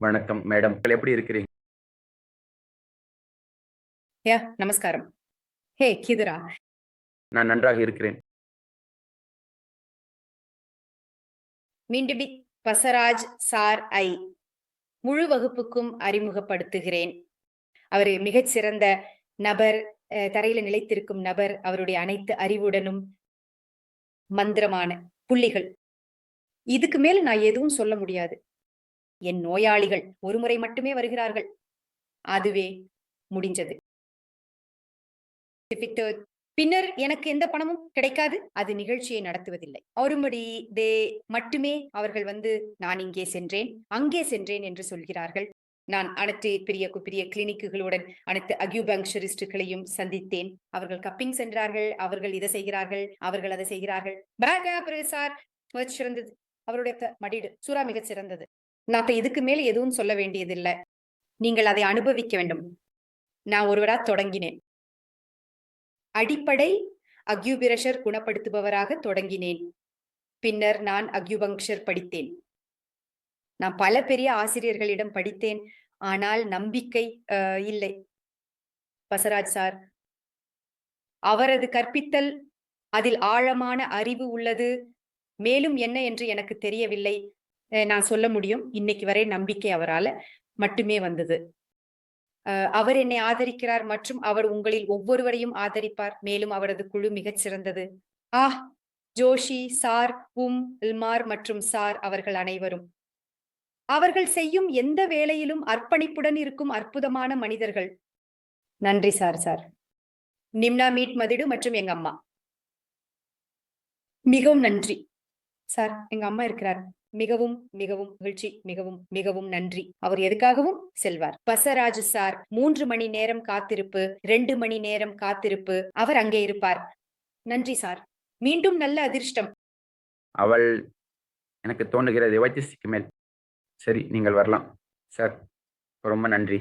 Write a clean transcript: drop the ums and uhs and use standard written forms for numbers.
வணக்கம் மேடம். எப்படி இருக்கிறீங்க? நமஸ்காரம். ஹே கிதுரா. நான் நன்றாக இருக்கிறேன். மீண்டும் பசராஜ் சார் முழு வகுப்புக்கும் அறிமுகப்படுத்துகிறேன். அவர் மிகச் சிறந்த நபர், தரையில நிலைத்திருக்கும் நபர். அவருடைய அனைத்து அறிவுடனும் மந்திரமான புள்ளிகள். இதுக்கு மேல நான் எதுவும் சொல்ல முடியாது. என் நோயாளிகள் ஒருமுறை மட்டுமே வருகிறார்கள். அதுவே முடிஞ்சது. பின்னர் எனக்கு எந்த பணமும் கிடைக்காது. அது நிகழ்ச்சியை நடத்துவதில்லை. ஒருமுடி மட்டுமே அவர்கள் வந்து நான் இங்கே சென்றேன், அங்கே சென்றேன் என்று சொல்கிறார்கள். நான் அனைத்து பெரிய கிளினிக்குகளுடன் அனைத்து அக்யூபங்க்சரிஸ்டுகளையும் சந்தித்தேன். அவர்கள் கப்பிங் சென்றார்கள், அவர்கள் இதை செய்கிறார்கள், அவர்கள் அதை செய்கிறார்கள். சார் சிறந்தது. அவருடைய மடிடு சூறா மிகச் சிறந்தது. நான் இதுக்கு மேல எதுவும் சொல்ல வேண்டியதில்லை. நீங்கள் அதை அனுபவிக்க வேண்டும். நான் ஒருவரா தொடங்கினேன். அடிப்படை அக்யூபிரஷர் குணப்படுத்துபவராக தொடங்கினேன். பின்னர் நான் அக்யூபங்க்சர் படித்தேன். நான் பல பெரிய ஆசிரியர்களிடம் படித்தேன். ஆனால் நம்பிக்கை இல்லை. பசராஜ் சார் அவரது கற்பித்தல், அதில் ஆழமான அறிவு உள்ளது. மேலும் என்ன என்று எனக்கு தெரியவில்லை. நான் சொல்ல முடியும், இன்னைக்கு வரை நம்பிக்கை அவரால மட்டுமே வந்தது. அவர் என்னை ஆதரிக்கிறார் மற்றும் அவர் உங்களில் ஒவ்வொருவரையும் ஆதரிப்பார். மேலும் அவரது குழு மிகச் சிறந்தது. ஜோஷி சார், இல்மார் மற்றும் சார் அவர்கள் அனைவரும் அவர்கள் செய்யும் எந்த வேலையிலும் அர்ப்பணிப்புடன் இருக்கும் அற்புதமான மனிதர்கள். நன்றி சார். நிம்னா மீட் மதிடு மற்றும் எங்க அம்மா மிகவும் நன்றி சார். எங்க அம்மா இருக்கிறார். மிகவும் மிகவும் மகிழ்ச்சி. மிகவும் மிகவும் நன்றி. அவர் எதுக்காகவும் செல்வார். பசராஜு சார் 3 மணி நேரம் காத்திருப்பு, 2 மணி நேரம் காத்திருப்பு. அவர் அங்கே இருப்பார். நன்றி சார். மீண்டும் நல்ல அதிர்ஷ்டம். அவள் எனக்கு தோன்றுகிறது வைத்தியசிக்கு மேல். சரி, நீங்கள் வரலாம் சார். ரொம்ப நன்றி.